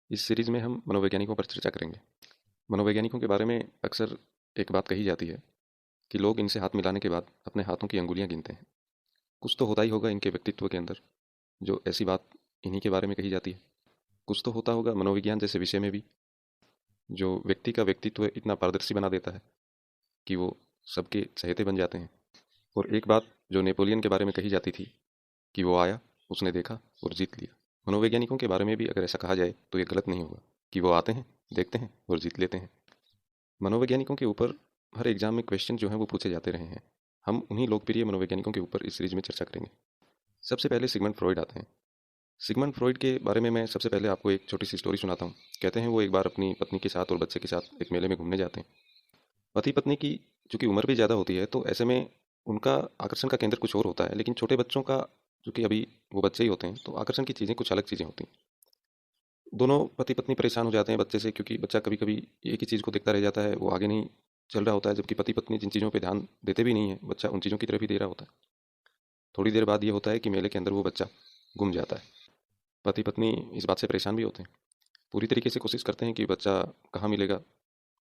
इस सीरीज़ में हम मनोवैज्ञानिकों पर चर्चा करेंगे। मनोवैज्ञानिकों के बारे में अक्सर एक बात कही जाती है कि लोग इनसे हाथ मिलाने के बाद अपने हाथों की अंगुलियां गिनते हैं। कुछ तो होता ही होगा इनके व्यक्तित्व के अंदर, जो ऐसी बात इन्हीं के बारे में कही जाती है। कुछ तो होता होगा मनोविज्ञान जैसे विषय में भी, जो व्यक्ति का व्यक्तित्व इतना पारदर्शी बना देता है कि वो सबके चहेते बन जाते हैं। और एक बात जो नेपोलियन के बारे में कही जाती थी कि वो आया, उसने देखा और जीत लिया। मनोवैज्ञानिकों के बारे में भी अगर ऐसा कहा जाए तो ये गलत नहीं होगा कि वो आते हैं, देखते हैं और जीत लेते हैं। मनोवैज्ञानिकों के ऊपर हर एग्जाम में क्वेश्चन जो हैं वो पूछे जाते रहे हैं। हम उन्हीं लोकप्रिय मनोवैज्ञानिकों के ऊपर इस सीरीज में चर्चा करेंगे। सबसे पहले सिगमंड फ्रॉइड आते हैं। सिगमंड फ्रॉइड के बारे में मैं सबसे पहले आपको एक छोटी सी स्टोरी सुनाता हूँ। कहते हैं वो एक बार अपनी पत्नी के साथ और बच्चे के साथ एक मेले में घूमने जाते हैं। पति पत्नी की चूंकि उम्र भी ज़्यादा होती है तो ऐसे में उनका आकर्षण का केंद्र कुछ और होता है, लेकिन छोटे बच्चों का चूंकि अभी वो बच्चे ही होते हैं तो आकर्षण की चीज़ें कुछ अलग चीज़ें होती हैं। दोनों पति पत्नी परेशान हो जाते हैं बच्चे से, क्योंकि बच्चा कभी कभी एक ही चीज़ को देखता रह जाता है, वो आगे नहीं चल रहा होता है, जबकि पति पत्नी जिन चीज़ों पे ध्यान देते भी नहीं है बच्चा उन चीज़ों की तरफ ही दे रहा होता है। थोड़ी देर बाद ये होता है कि मेले के अंदर वो बच्चा गुम जाता है। पति पत्नी इस बात से परेशान भी होते हैं, पूरी तरीके से कोशिश करते हैं कि बच्चा कहाँ मिलेगा।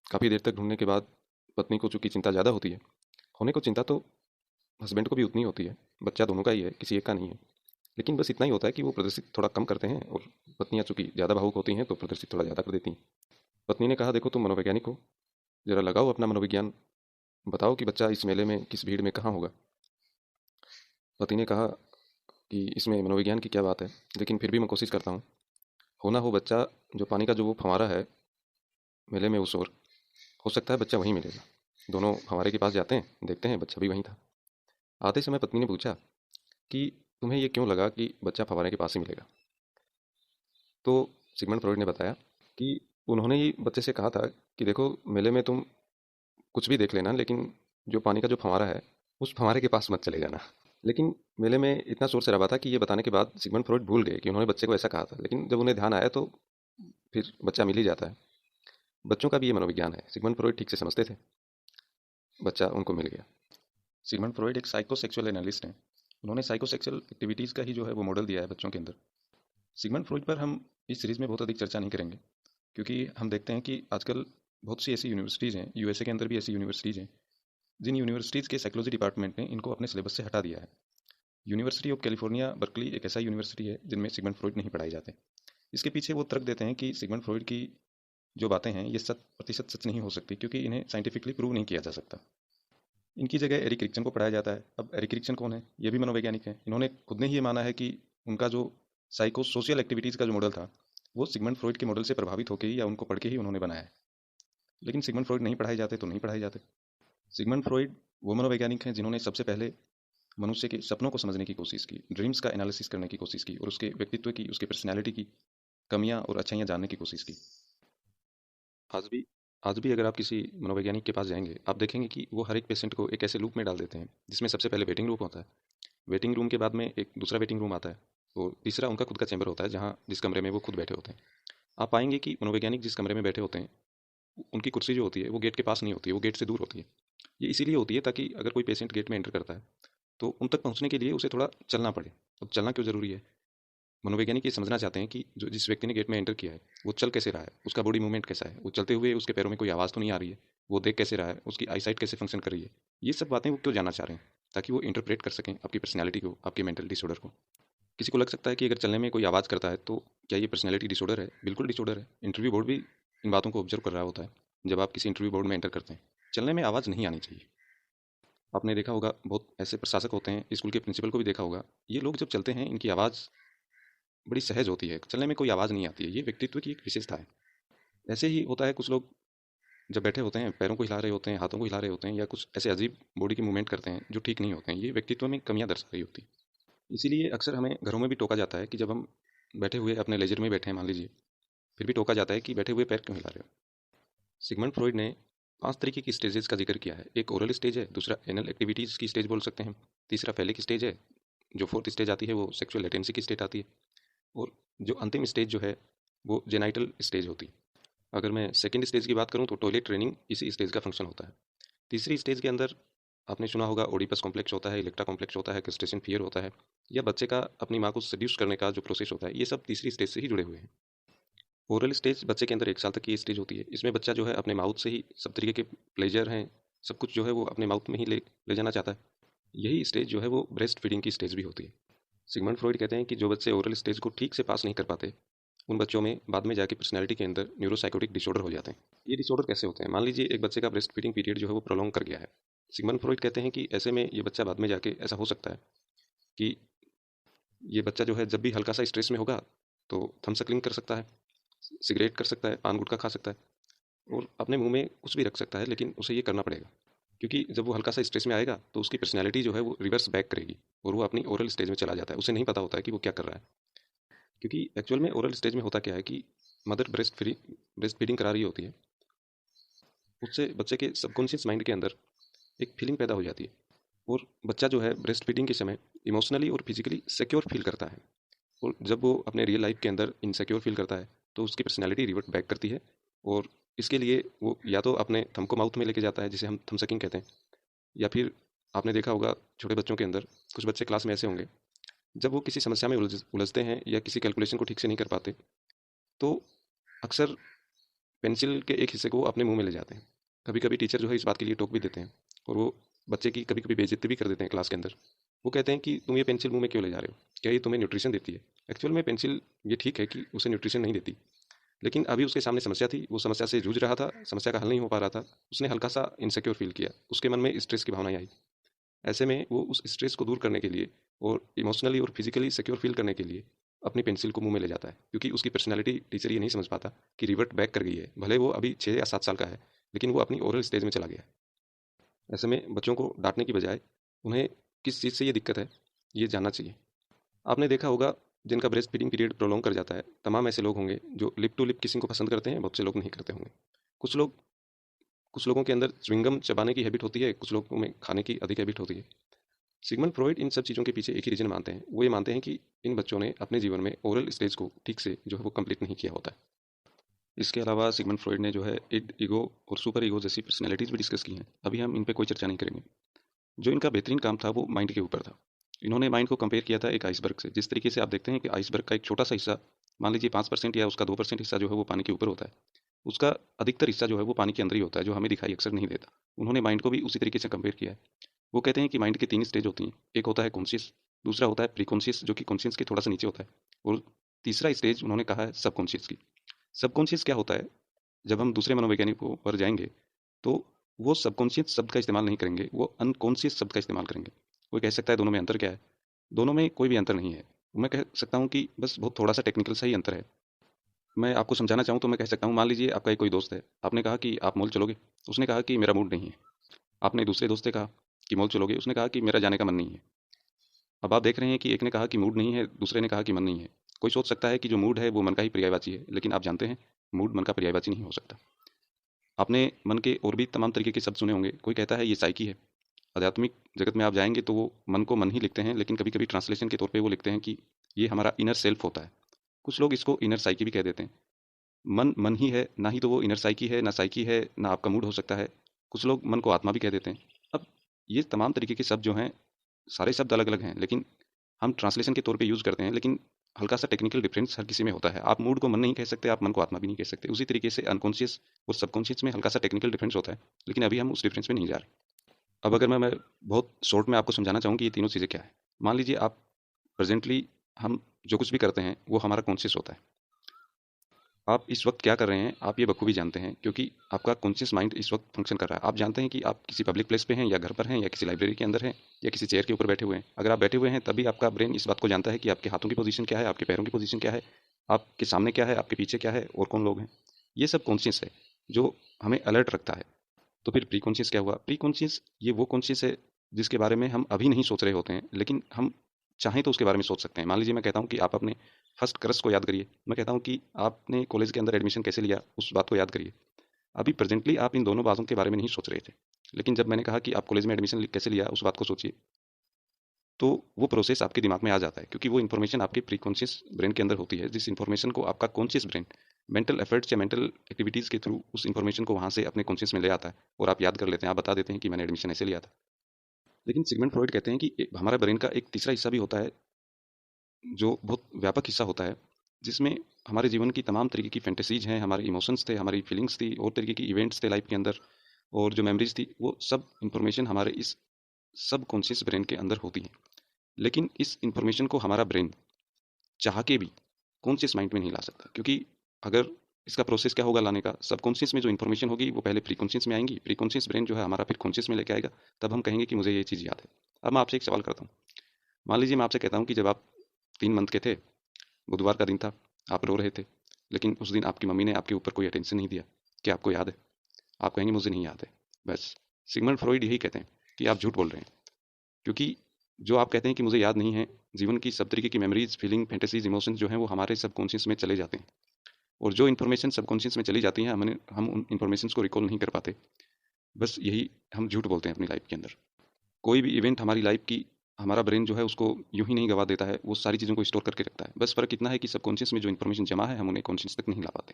काफ़ी देर तक ढूंढने के बाद पत्नी को चूंकि चिंता ज़्यादा होती है, होने को चिंता तो हस्बैंड को भी उतनी होती है, बच्चा दोनों का ही है, किसी एक का नहीं है। लेकिन बस इतना ही होता है कि वो प्रदर्शित थोड़ा कम करते हैं, और पत्नियां चूंकि ज़्यादा भावुक होती हैं तो प्रदर्शित थोड़ा ज़्यादा कर देती हैं। पत्नी ने कहा, देखो तुम मनोवैज्ञानिक हो, जरा लगाओ अपना मनोविज्ञान, बताओ कि बच्चा इस मेले में किस भीड़ में कहाँ होगा। पति ने कहा कि इसमें मनोविज्ञान की क्या बात है, लेकिन फिर भी मैं कोशिश करता हूँ। होना हो बच्चा, जो पानी का जो वो फंवारा है मेले में उस ओर, हो सकता है बच्चा वहीं मिलेगा। दोनों फंवारे के पास जाते हैं, देखते हैं बच्चा भी वहीं था। आते समय पत्नी ने पूछा कि तुम्हें ये क्यों लगा कि बच्चा फंवारे के पास ही मिलेगा। तो सिगमंड फ्रॉइड ने बताया कि उन्होंने ही बच्चे से कहा था कि देखो मेले में तुम कुछ भी देख लेना, लेकिन जो पानी का जो फंवारा है उस फंवारे के पास मत चले जाना। लेकिन मेले में इतना शोर शराबा था कि ये बताने के बाद सिगमंड फ्रॉइड भूल गए कि उन्होंने बच्चे को ऐसा कहा था, लेकिन जब उन्हें ध्यान आया तो फिर बच्चा मिल ही जाता है। बच्चों का भी ये मनोविज्ञान है, सिगमंड फ्रॉइड ठीक से समझते थे, बच्चा उनको मिल गया। सिगमंड फ्रॉइड एक साइकोसेक्सुअल एनालिस्ट हैं। उन्होंने साइकोसेक्सुअल एक्टिविटीज़ का ही जो है वो मॉडल दिया है बच्चों के अंदर। सिगमंड फ्रॉइड पर हम इस सीरीज़ में बहुत अधिक चर्चा नहीं करेंगे, क्योंकि हम देखते हैं कि आजकल बहुत सी ऐसी यूनिवर्सिटीज़ हैं, यूएसए के अंदर भी ऐसी यूनिवर्सिटीज़ हैं, जिन यूनिवर्सिटीज़ के साइकोलॉजी डिपार्टमेंट ने इनको अपने सिलेबस से हटा दिया है। यूनिवर्सिटी ऑफ कैलिफोर्निया बर्कली एक ऐसा यूनिवर्सिटी है जिनमें सिगमंड फ्रॉइड नहीं पढ़ाए जाते। इसके पीछे वो तर्क देते हैं कि सिगमंड फ्रॉइड की जो बातें हैं ये 100% सच नहीं हो सकती, क्योंकि इन्हें साइंटिफिकली प्रूव नहीं किया जा सकता। इनकी जगह एरिक रिक्सन को पढ़ाया जाता है। अब एरिक रिक्सन कौन है? ये भी मनोवैज्ञानिक हैं। इन्होंने खुद ने ही ये माना है कि उनका जो साइको सोशियल एक्टिविटीज़ का जो मॉडल था वो सिगमंड फ्रॉइड के मॉडल से प्रभावित होकर ही या उनको पढ़ के ही उन्होंने बनाया है। लेकिन सिगमंड फ्रॉइड नहीं पढ़ाए जाते तो नहीं पढ़ाए जाते। सिगमंड फ्रॉइड वो मनोवैज्ञानिक हैं जिन्होंने सबसे पहले मनुष्य के सपनों को समझने की कोशिश की, ड्रीम्स का एनालिसिस करने की कोशिश की और उसके व्यक्तित्व की, उसके पर्सनैलिटी की कमियां और अच्छाइयां जानने की कोशिश की। आज भी आज भी अगर आप किसी मनोवैज्ञानिक के पास जाएंगे, आप देखेंगे कि वो हर एक पेशेंट को एक ऐसे लूप में डाल देते हैं जिसमें सबसे पहले वेटिंग रूम होता है। वेटिंग रूम के बाद में एक दूसरा वेटिंग रूम आता है, और तीसरा उनका खुद का चैम्बर होता है, जहाँ जिस कमरे में वो खुद बैठे होते हैं। आप पाएंगे कि मनोवैज्ञानिक जिस कमरे में बैठे होते हैं उनकी कुर्सी जो होती है वो गेट के पास नहीं होती है, वो गेट से दूर होती है। ये इसीलिए होती है ताकि अगर कोई पेशेंट गेट में एंटर करता है तो उन तक पहुंचने के लिए उसे थोड़ा चलना पड़े। अब चलना क्यों ज़रूरी है? मनोवैज्ञानिक ये समझना चाहते हैं कि जो जिस व्यक्ति ने गेट में एंटर किया है वो चल कैसे रहा है, उसका बॉडी मूवमेंट कैसा है, वो चलते हुए उसके पैरों में कोई आवाज़ तो नहीं आ रही है, वो देख कैसे रहा है, उसकी आईसाइट कैसे फंक्शन कर रही है। ये सब बातें वो क्यों जानना चाह रहे हैं? ताकि वो इंटरप्रेट कर सकें आपकी पर्सनैलिटी को, आपके मेंटल डिसऑर्डर को। किसी को लग सकता है कि अगर चलने में कोई आवाज़ करता है तो क्या ये पर्सनैलिटी डिसऑर्डर है? बिल्कुल डिसऑर्डर है। इंटरव्यू बोर्ड भी इन बातों को ऑब्जर्व कर रहा होता है। जब आप किसी इंटरव्यू बोर्ड में एंटर करते हैं, चलने में आवाज़ नहीं आनी चाहिए। आपने देखा होगा बहुत ऐसे प्रशासक होते हैं, स्कूल के प्रिंसिपल को भी देखा होगा, ये लोग जब चलते हैं इनकी आवाज़ बड़ी सहज होती है, चलने में कोई आवाज़ नहीं आती है। ये व्यक्तित्व की एक विशेषता है। ऐसे ही होता है, कुछ लोग जब बैठे होते हैं पैरों को हिला रहे होते हैं, हाथों को हिला रहे होते हैं, या कुछ ऐसे अजीब बॉडी की मूवमेंट करते हैं जो ठीक नहीं होते हैं। ये व्यक्तित्व में कमियां दर्शा रही होती है। इसीलिए अक्सर हमें घरों में भी टोका जाता है कि जब हम बैठे हुए अपने लेजर में बैठे हैं मान लीजिए, फिर भी टोका जाता है कि बैठे हुए पैर क्यों हिला रहे हो। सिगमंड फ्रॉइड ने 5 तरीके की स्टेजेस का जिक्र किया है। एक ओरल स्टेज है, दूसरा एनल एक्टिविटीज़ की स्टेज बोल सकते हैं, तीसरा फैलिक स्टेज है, जो फोर्थ स्टेज आती है वो सेक्सुअल लेटेंसी की स्टेट आती है, और जो अंतिम स्टेज जो है वो जेनाइटल स्टेज होती है। अगर मैं सेकंड स्टेज की बात करूं तो टॉयलेट ट्रेनिंग इसी स्टेज का फंक्शन होता है। तीसरी स्टेज के अंदर आपने सुना होगा ओडिपस कॉम्प्लेक्स होता है, इलेक्ट्रा कॉम्प्लेक्स होता है, क्रिस्टेशन फियर होता है, या बच्चे का अपनी माँ को सड्यूस करने का जो प्रोसेस होता है, ये सब तीसरी स्टेज से ही जुड़े हुए हैं। ओरल स्टेज बच्चे के अंदर 1 साल तक की स्टेज होती है। इसमें बच्चा जो है अपने माउथ से ही सब तरीके के प्लेजर हैं, सब कुछ जो है वो अपने माउथ में ही ले ले जाना चाहता है। यही स्टेज जो है वो ब्रेस्ट फीडिंग की स्टेज भी होती है। सिगमंड फ्रॉइड कहते हैं कि जो बच्चे ओरल स्टेज को ठीक से पास नहीं कर पाते, उन बच्चों में बाद में जाके पर्सनैलिटी के अंदर न्यूरोसाइकोटिक डिसऑर्डर हो जाते हैं। ये डिसऑर्डर कैसे होते हैं? मान लीजिए एक बच्चे का ब्रेस्ट फीडिंग पीरियड जो है वो प्रोलॉन्ग कर गया है। सिगमंड फ्रॉइड कहते हैं कि ऐसे में ये बच्चा बाद में जाके ऐसा हो सकता है कि ये बच्चा जो है जब भी हल्का सा स्ट्रेस में होगा तो थंब सक्लिंग कर सकता है, सिगरेट कर सकता है, पान गुटखा खा सकता है और अपने मुंह में कुछ भी रख सकता है, लेकिन उसे ये करना पड़ेगा क्योंकि जब वो हल्का सा स्ट्रेस में आएगा तो उसकी पर्सनैलिटी जो है वो रिवर्स बैक करेगी और वो अपनी ओरल स्टेज में चला जाता है। उसे नहीं पता होता है कि वो क्या कर रहा है, क्योंकि एक्चुअल में ओरल स्टेज में होता क्या है कि मदर ब्रेस्ट फीडिंग करा रही होती है, उससे बच्चे के सबकॉन्शियस माइंड के अंदर एक फीलिंग पैदा हो जाती है और बच्चा जो है ब्रेस्ट फीडिंग के समय इमोशनली और फिजिकली सिक्योर फील करता है। और जब वो अपने रियल लाइफ के अंदर इनसिक्योर फील करता है तो उसकी पर्सनैलिटी रिवर्ट बैक करती है और इसके लिए वो या तो अपने थंब को माउथ में लेके जाता है, जिसे हम थंब सकिंग कहते हैं, या फिर आपने देखा होगा छोटे बच्चों के अंदर कुछ बच्चे क्लास में ऐसे होंगे, जब वो किसी समस्या में उलझते हैं या किसी कैलकुलेशन को ठीक से नहीं कर पाते तो अक्सर पेंसिल के एक हिस्से को वो अपने मुंह में ले जाते हैं। कभी कभी टीचर जो है इस बात के लिए टोक भी देते हैं और वो बच्चे की कभी कभी बेइज्जती भी कर देते हैं क्लास के अंदर। वो कहते हैं कि तुम ये पेंसिल मुंह में क्यों ले जा रहे हो, क्या ये तुम्हें न्यूट्रिशन देती है? एक्चुअल में पेंसिल ये ठीक है कि उसे न्यूट्रिशन नहीं देती, लेकिन अभी उसके सामने समस्या थी, वो समस्या से जूझ रहा था, समस्या का हल नहीं हो पा रहा था, उसने हल्का सा इनसिक्योर फील किया, उसके मन में स्ट्रेस की भावनाएं आई। ऐसे में वो उस स्ट्रेस को दूर करने के लिए और इमोशनली और फिजिकली सिक्योर फील करने के लिए अपनी पेंसिल को मुंह में ले जाता है, क्योंकि उसकी पर्सनैलिटी टीचर ये नहीं समझ पाता कि रिवर्ट बैक कर गई है, भले वो अभी 6 या 7 साल का है लेकिन वो अपनी ओरल स्टेज में चला गया है। ऐसे में बच्चों को डांटने की बजाय उन्हें किस चीज़ से ये दिक्कत है ये जानना चाहिए। आपने देखा होगा जिनका ब्रेस्ट फीडिंग पीरियड प्रोलॉन्ग कर जाता है, तमाम ऐसे लोग होंगे जो लिप टू लिप किसिंग को पसंद करते हैं, बहुत से लोग नहीं करते होंगे। कुछ लोग कुछ लोगों के अंदर च्युइंगम चबाने की हैबिट होती है, कुछ लोगों में खाने की अधिक हैबिट होती है। सिगमंड फ्रॉइड इन सब चीज़ों के पीछे एक ही रीजन मानते हैं, वो ये मानते हैं कि इन बच्चों ने अपने जीवन में ओरल स्टेज को ठीक से जो है वो कंप्लीट नहीं किया होता है। इसके अलावा सिगमंड फ्रॉइड ने जो है इड, ईगो और सुपर ईगो जैसी पर्सनैलिटीज़ भी डिस्कस की हैं। अभी हम इन पे कोई चर्चा नहीं करेंगे। जो इनका बेहतरीन काम था वो माइंड के ऊपर था। इन्होंने माइंड को कंपेयर किया था एक आइसबर्ग से। जिस तरीके से आप देखते हैं कि आइसबर्ग का एक छोटा सा हिस्सा, मान लीजिए 5% या उसका 2% हिस्सा जो है वो पानी के ऊपर होता है, उसका अधिकतर हिस्सा जो है वो पानी के अंदर ही होता है, जो हमें दिखाई अक्सर नहीं देता। उन्होंने माइंड को भी उसी तरीके से कंपेयर किया है। वो कहते हैं कि माइंड के 3 स्टेज होती हैं। एक होता है कॉन्शियस, दूसरा होता है प्रीकॉन्शियस जो कि कॉन्शियस के थोड़ा सा नीचे होता है, और तीसरा स्टेज उन्होंने कहा है सबकॉन्शियस की। सबकॉन्शियस क्या होता है? जब हम दूसरे मनोवैज्ञानिकों पर जाएंगे तो वो सबकॉन्शियस शब्द का इस्तेमाल नहीं करेंगे, वो अनकॉन्शियस शब्द का इस्तेमाल करेंगे। कोई कह सकता है दोनों में अंतर क्या है? दोनों में कोई भी अंतर नहीं है। मैं कह सकता हूँ कि बस बहुत थोड़ा सा टेक्निकल सा ही अंतर है। मैं आपको समझाना चाहूँ तो मैं कह सकता हूँ, मान लीजिए आपका एक कोई दोस्त है, आपने कहा कि आप मॉल चलोगे, उसने कहा कि मेरा मूड नहीं है। आपने दूसरे दोस्त से कहा कि मॉल चलोगे, उसने कहा कि मेरा जाने का मन नहीं है। अब आप देख रहे हैं कि एक ने कहा कि मूड नहीं है, दूसरे ने कहा कि मन नहीं है। कोई सोच सकता है कि जो मूड है वो मन का ही पर्यायवाची है, लेकिन आप जानते हैं मूड मन का पर्यायवाची नहीं हो सकता। आपने मन के और भी तमाम तरीके के शब्द सुने होंगे। कोई कहता है ये साइकी है। आध्यात्मिक जगत में आप जाएंगे तो वो मन को मन ही लिखते हैं, लेकिन कभी कभी ट्रांसलेशन के तौर पे वो लिखते हैं कि ये हमारा इनर सेल्फ होता है। कुछ लोग इसको इनर साइकी भी कह देते हैं। मन मन ही है, ना ही तो वो इनर साइकी है, ना साइकी है, ना आपका मूड हो सकता है। कुछ लोग मन को आत्मा भी कह देते हैं। अब ये तमाम तरीके के शब्द जो हैं, सारे शब्द अलग अलग हैं, लेकिन हम ट्रांसलेशन के तौर पे यूज़ करते हैं, लेकिन हल्का सा टेक्निकल डिफरेंस हर किसी में होता है। आप मूड को मन नहीं कह सकते, आप मन को आत्मा भी नहीं कह सकते। उसी तरीके से अनकॉन्शियस और सबकॉन्शियस में हल्का सा टेक्निकल डिफरेंस होता है, लेकिन अभी हम उस डिफरेंस में नहीं जा रहे। अब अगर मैं बहुत शॉर्ट में आपको समझाना चाहूँ कि ये तीनों चीज़ें क्या है। मान लीजिए आप प्रेजेंटली हम जो कुछ भी करते हैं वो हमारा कॉन्शियस होता है। आप इस वक्त क्या कर रहे हैं आप ये बखूबी जानते हैं, क्योंकि आपका कॉन्शियस माइंड इस वक्त फंक्शन कर रहा है। आप जानते हैं कि आप किसी पब्लिक प्लेस पे हैं, या घर पर हैं, या किसी लाइब्रेरी के अंदर हैं, या किसी चेयर के ऊपर बैठे हुए हैं। अगर आप बैठे हुए हैं तभी आपका ब्रेन इस बात को जानता है कि आपके हाथों की पोजीशन क्या है, आपके पैरों की पोजीशन क्या है, आपके सामने क्या है, आपके पीछे क्या है और कौन लोग हैं। ये सब कॉन्शियस है जो हमें अलर्ट रखता है। तो फिर प्री कॉन्शियस क्या हुआ? प्री कॉन्शियस ये वो कॉन्शियस है जिसके बारे में हम अभी नहीं सोच रहे होते हैं, लेकिन हम चाहें तो उसके बारे में सोच सकते हैं। मान लीजिए मैं कहता हूँ कि आप अपने फर्स्ट क्रश को याद करिए। मैं कहता हूँ कि आपने कॉलेज के अंदर एडमिशन कैसे लिया, उस बात को याद करिए। अभी प्रेजेंटली आप इन दोनों बातों के बारे में नहीं सोच रहे थे, लेकिन जब मैंने कहा कि आप कॉलेज में एडमिशन कैसे लिया, उस बात को सोचिए, तो वो प्रोसेस आपके दिमाग में आ जाता है, क्योंकि वो इन्फॉर्मेशन आपके प्री कॉन्शियस ब्रेन के अंदर होती है, जिस इन्फॉर्मेशन को आपका कॉन्शियस ब्रेन मेंटल एफर्ट्स या मेंटल एक्टिविटीज़ के थ्रू उस इन्फॉर्मेशन को वहाँ से अपने कॉन्शियस में ले आता है और आप याद कर लेते हैं, आप बता देते हैं कि मैंने एडमिशन ऐसे लिया था। लेकिन सिगमंड फ्रॉइड कहते हैं कि हमारा ब्रेन का एक तीसरा हिस्सा भी होता है जो बहुत व्यापक हिस्सा होता है, जिसमें हमारे जीवन की तमाम तरीके की फैंटेसीज हैं, हमारे इमोशंस थे, हमारी फीलिंग्स थी और तरीके की इवेंट्स थे लाइफ के अंदर, और जो मेमोरीज थी, वो सब इंफॉर्मेशन हमारे इस सब कॉन्शियस ब्रेन के अंदर होती है। लेकिन इस इंफॉर्मेशन को हमारा ब्रेन चाह के भी कॉन्शियस माइंड में नहीं ला सकता, क्योंकि अगर इसका प्रोसेस क्या होगा लाने का, सबकॉन्शियस में जो इन्फॉर्मेशन होगी वो पहले प्री कॉन्शियस में आएंगी, प्री कॉन्शियस ब्रेन जो है हमारा फिर कॉन्शियस में लेके आएगा, तब हम कहेंगे कि मुझे ये चीज़ याद है। अब मैं आपसे एक सवाल करता हूँ। मान लीजिए मैं आपसे कहता हूँ कि जब आप 3 मंथ के थे, बुधवार का दिन था, आप रो रहे थे, लेकिन उस दिन आपकी मम्मी ने आपके ऊपर कोई अटेंशन नहीं दिया, क्या आपको याद है? आप कहेंगे मुझे नहीं याद है। बस सिगमंड फ्रॉइड यही कहते हैं कि आप झूठ बोल रहे हैं, क्योंकि जो आप कहते हैं कि मुझे याद नहीं है, जीवन की सब तरीके की मेमोरीज, फीलिंग, फैंटेसीज, इमोशंस जो हैं वो हमारे सबकॉन्शियस में चले जाते हैं, और जो इन्फॉर्मेशन सबकॉन्शियस में चली जाती हैं हम उन इन्फॉर्मेशन को रिकॉल नहीं कर पाते। बस यही हम झूठ बोलते हैं अपनी लाइफ के अंदर। कोई भी इवेंट हमारी लाइफ की, हमारा ब्रेन जो है उसको यूं ही नहीं गवा देता है, वो सारी चीज़ों को स्टोर करके रखता है। बस फ़र्क इतना है कि सबकॉन्शियस में जो इन्फॉर्मेशन जमा है हम उन्हें कॉन्शियस तक नहीं ला पाते।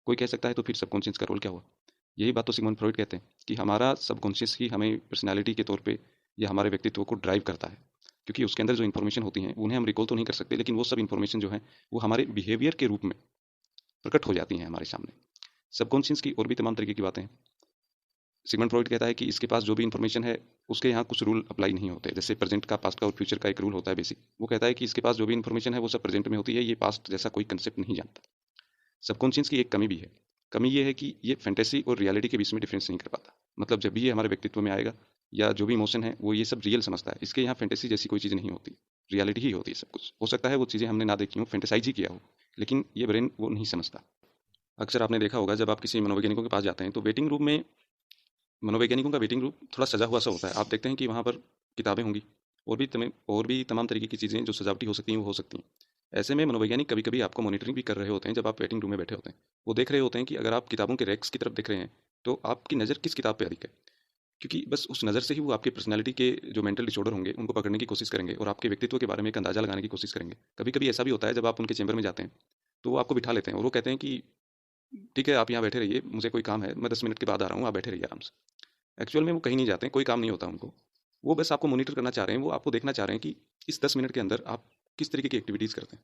कोई कह सकता है तो फिर सबकॉन्शियस का रोल क्या हुआ? यही बात तो सिगमंड फ्रॉइड कहते हैं कि हमारा सबकॉन्शियस ही हमें पर्सनैलिटी के तौर पे या हमारे व्यक्तित्व को ड्राइव करता है, क्योंकि उसके अंदर जो इन्फॉर्मेशन होती हैं उन्हें हम रिकॉल तो नहीं कर सकते, लेकिन वो सब इन्फॉर्मेशन जो है वो हमारे बिहेवियर के रूप में प्रकट हो जाती हैं हमारे सामने। सबकॉन्शियस की और भी तमाम तरीके की बातें हैं। सिगमंड फ्रॉइड कहता है कि इसके पास जो भी इन्फॉर्मेशन है उसके यहाँ कुछ रूल अप्लाई नहीं होते, जैसे प्रेजेंट का, पास्ट का और फ्यूचर का एक रूल होता है बेसिक। वो कहता है कि इसके पास जो भी इन्फॉर्मेशन है वो सब प्रेजेंट में होती है, ये पास्ट जैसा कोई कंसेप्ट नहीं जानता। सबकॉन्शियस की एक कमी भी है। कमी ये है कि ये फैंटेसी और रियलिटी के बीच में डिफरेंस नहीं कर पाता। मतलब जब भी ये हमारे व्यक्तित्व में आएगा या जो भी इमोशन है वो ये सब रियल समझता है, इसके यहाँ फैंटेसी जैसी कोई चीज़ नहीं होती, रियलिटी ही होती है सब कुछ। हो सकता है वो चीज़ें हमने ना देखी हों, फैंटेसाइज ही किया हो, लेकिन ये ब्रेन वो नहीं समझता। अक्सर आपने देखा होगा जब आप किसी मनोवैज्ञानिकों के पास जाते हैं तो वेटिंग रूम में, मनोवैज्ञानिकों का वेटिंग रूम थोड़ा सजा हुआ सा होता है। आप देखते हैं कि वहाँ पर किताबें होंगी और भी तमाम तरीके की चीज़ें जो सजावटी हो सकती हैं वो हो सकती हैं। ऐसे में मनोवैज्ञानिक कभी कभी आपको मॉनिटरिंग भी कर रहे होते हैं जब आप वेटिंग रूम में बैठे होते हैं। वो देख रहे होते हैं कि अगर आप किताबों के रैक्स की तरफ देख रहे हैं तो आपकी नज़र किस किताब पर अधिक है, क्योंकि बस उस नज़र से ही वो आपके पर्सनैलिटी के जो मेंटल डिसऑर्डर होंगे उनको पकड़ने की कोशिश करेंगे और आपके व्यक्तित्व के बारे में एक अंदाजा लगाने की कोशिश करेंगे। कभी कभी ऐसा भी होता है जब आप उनके चैम्बर में जाते हैं तो वो आपको बिठा लेते हैं और वो कहते हैं कि ठीक है आप यहाँ बैठे रहिए, मुझे कोई काम है, मैं 10 मिनट के बाद आ रहा हूँ, आप बैठे रहिए आराम से। एक्चुअल में वो कहीं नहीं जाते हैं, कोई काम नहीं होता उनको। वो बस आपको मॉनिटर करना चाह रहे हैं, वो आपको देखना चाह रहे हैं कि इस 10 मिनट के अंदर आप किस तरीके की एक्टिविटीज़ करते हैं,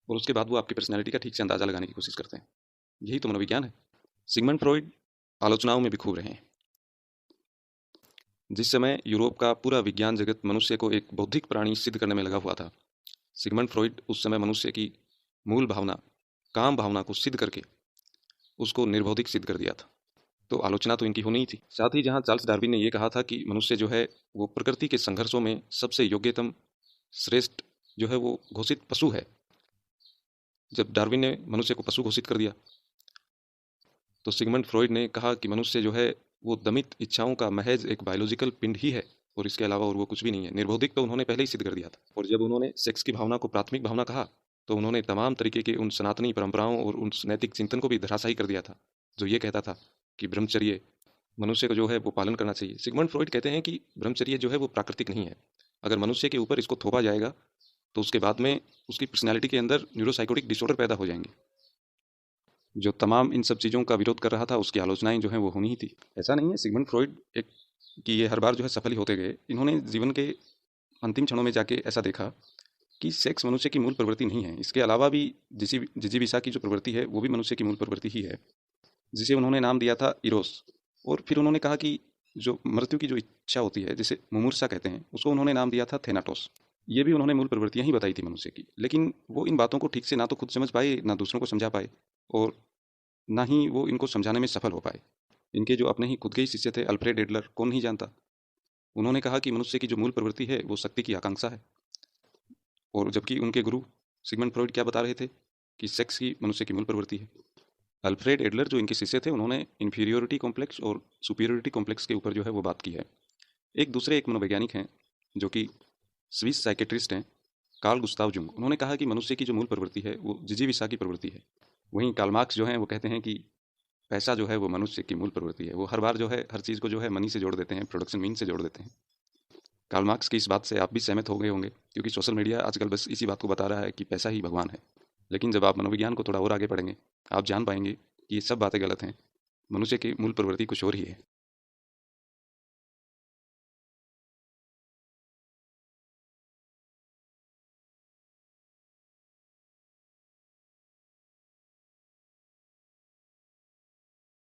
और उसके बाद वो आपकी पर्सनैलिटी का ठीक से अंदाजा लगाने की कोशिश करते हैं। यही तो मनोविज्ञान है। सिगमंड फ्रॉइड आलोचनाओं में भी खूब रहे हैं। जिस समय यूरोप का पूरा विज्ञान जगत मनुष्य को एक बौद्धिक प्राणी सिद्ध करने में लगा हुआ था, सिगमंड फ्रॉइड उस समय मनुष्य की मूल भावना, काम भावना को सिद्ध करके उसको निर्बौद्धिक सिद्ध कर दिया था। तो आलोचना तो इनकी होनी ही थी। साथ ही जहाँ चार्ल्स डार्विन ने यह कहा था कि मनुष्य जो है वो प्रकृति के संघर्षों में सबसे योग्यतम, श्रेष्ठ जो है वो घोषित पशु है, जब डार्विन ने मनुष्य को पशु घोषित कर दिया तो सिगमंड फ्रॉइड ने कहा कि मनुष्य जो है वो दमित इच्छाओं का महज एक बायोलॉजिकल पिंड ही है और इसके अलावा और वो कुछ भी नहीं है। निर्बौद्धिक तो उन्होंने पहले ही सिद्ध कर दिया था। और जब उन्होंने सेक्स की भावना को प्राथमिक भावना कहा तो उन्होंने तमाम तरीके के उन सनातनी परंपराओं और उन नैतिक चिंतन को भी धराशायी कर दिया था जो ये कहता था कि ब्रह्मचर्य मनुष्य को जो है वो पालन करना चाहिए। सिगमंड फ्रॉइड कहते हैं कि ब्रह्मचर्य जो है वो प्राकृतिक नहीं है। अगर मनुष्य के ऊपर इसको थोपा जाएगा तो उसके बाद में उसकी पर्सनैलिटी के अंदर न्यूरोसाइकोटिक डिसऑर्डर पैदा हो जाएंगे। जो तमाम इन सब चीज़ों का विरोध कर रहा था उसकी आलोचनाएं जो हैं वो होनी ही थी। ऐसा नहीं है सिगमंड फ्रॉइड एक कि ये हर बार जो है सफल ही होते गए। इन्होंने जीवन के अंतिम क्षणों में जाके ऐसा देखा कि सेक्स मनुष्य की मूल प्रवृत्ति नहीं है। इसके अलावा भी जिजीविषा की जो प्रवृत्ति है वो भी मनुष्य की मूल प्रवृत्ति ही है, जिसे उन्होंने नाम दिया था इरोस। और फिर उन्होंने कहा कि जो मृत्यु की जो इच्छा होती है जिसे मुमूर्षा कहते हैं, उसको उन्होंने नाम दिया था थेनाटोस। ये भी उन्होंने मूल प्रवृत्तियां ही बताई थी मनुष्य की, लेकिन वो इन बातों को ठीक से ना तो खुद समझ पाए ना दूसरों को समझा पाए और ना ही वो इनको समझाने में सफल हो पाए। इनके जो अपने ही खुद के ही शिष्य थे अल्फ्रेड एडलर, कौन नहीं जानता, उन्होंने कहा कि मनुष्य की जो मूल प्रवृत्ति है वो शक्ति की आकांक्षा है। और जबकि उनके गुरु सिगमंड फ्रॉइड क्या बता रहे थे कि सेक्स ही मनुष्य की मूल प्रवृत्ति है। अल्फ्रेड एडलर जो इनके शिष्य थे उन्होंने इन्फीरियोरिटी कॉम्प्लेक्स और सुपीरियोरिटी कॉम्प्लेक्स के ऊपर जो है वो बात की है। एक मनोवैज्ञानिक हैं जो कि स्विस साइकेट्रिस्ट हैं, कार्ल गुस्ताव जुंग। उन्होंने कहा कि मनुष्य की जो मूल प्रवृत्ति है वो जिजीविषा की प्रवृत्ति है। वहीं कार्ल मार्क्स जो हैं वो कहते हैं कि पैसा जो है वो मनुष्य की मूल प्रवृत्ति है। वो हर बार जो है हर चीज़ को जो है मनी से जोड़ देते हैं, प्रोडक्शन मीन से जोड़ देते हैं। कार्ल मार्क्स की इस बात से आप भी सहमत हो गए होंगे, क्योंकि सोशल मीडिया आजकल बस इसी बात को बता रहा है कि पैसा ही भगवान है। लेकिन जब आप मनोविज्ञान को थोड़ा और आगे पढ़ेंगे आप जान पाएंगे कि ये सब बातें गलत हैं, मनुष्य की मूल प्रवृत्ति कुछ और ही है।